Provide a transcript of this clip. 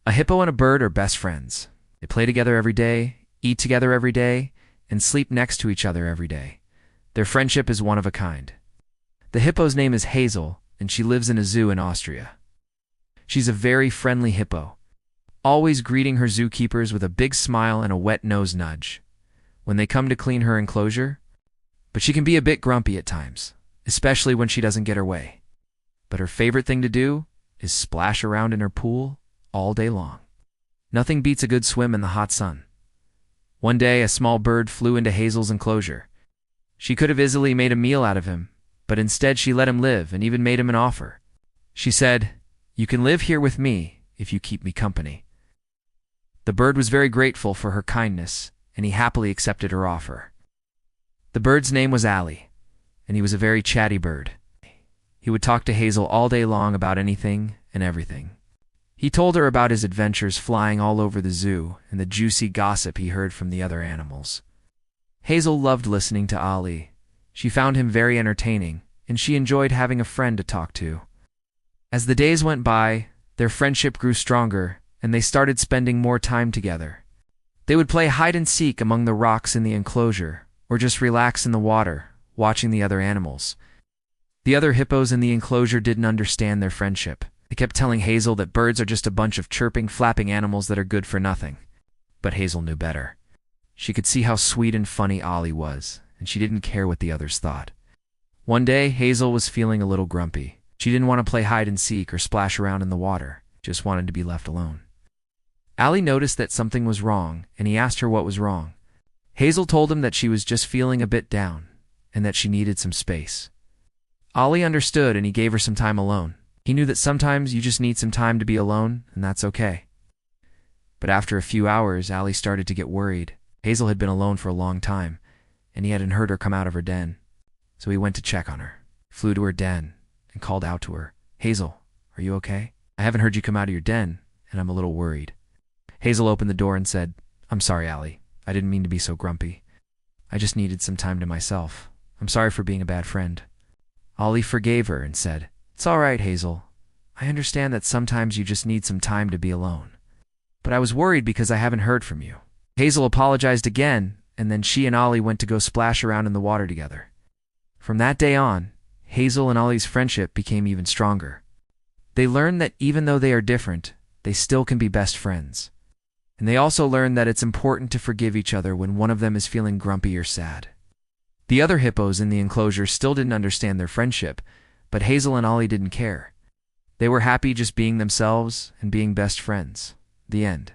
A hippo and a bird are best friends. They play together every day, eat together every day, and sleep next to each other every day. Their friendship is one of a kind. The hippo's name is Hazel, and she lives in a zoo in Austria. She's a very friendly hippo, always greeting her zookeepers with a big smile and a wet nose nudge when they come to clean her enclosure. But she can be a bit grumpy at times, especially when she doesn't get her way. But her favorite thing to do is splash around in her pool all day long. Nothing beats a good swim in the hot sun. One day, a small bird flew into Hazel's enclosure. She could have easily made a meal out of him, but instead she let him live and even made him an offer. She said, "You can live here with me if you keep me company." The bird was very grateful for her kindness, and he happily accepted her offer. The bird's name was Ali, and he was a very chatty bird. He would talk to Hazel all day long about anything and everything. He told her about his adventures flying all over the zoo and the juicy gossip he heard from the other animals. Hazel loved listening to Ali. She found him very entertaining, and she enjoyed having a friend to talk to. As the days went by, their friendship grew stronger, and they started spending more time together. They would play hide and seek among the rocks in the enclosure, or just relax in the water, watching the other animals. The other hippos in the enclosure didn't understand their friendship. They kept telling Hazel that birds are just a bunch of chirping, flapping animals that are good for nothing. But Hazel knew better. She could see how sweet and funny Ali was, and she didn't care what the others thought. One day, Hazel was feeling a little grumpy. She didn't want to play hide and seek or splash around in the water, just wanted to be left alone. Ali noticed that something was wrong, and he asked her what was wrong. Hazel told him that she was just feeling a bit down, and that she needed some space. Ali understood, and he gave her some time alone. He knew that sometimes you just need some time to be alone, and that's okay. But after a few hours, Ali started to get worried. Hazel had been alone for a long time, and he hadn't heard her come out of her den. So he went to check on her, flew to her den, and called out to her, "Hazel, are you okay? I haven't heard you come out of your den, and I'm a little worried." Hazel opened the door and said, "I'm sorry, Ali. I didn't mean to be so grumpy. I just needed some time to myself. I'm sorry for being a bad friend." Ali forgave her and said, "It's all right, Hazel. I understand that sometimes you just need some time to be alone. But I was worried because I haven't heard from you." Hazel apologized again, and then she and Ali went to go splash around in the water together. From that day on, Hazel and Ali's friendship became even stronger. They learned that even though they are different, they still can be best friends. And they also learned that it's important to forgive each other when one of them is feeling grumpy or sad. The other hippos in the enclosure still didn't understand their friendship, but Hazel and Ali didn't care. They were happy just being themselves and being best friends. The end.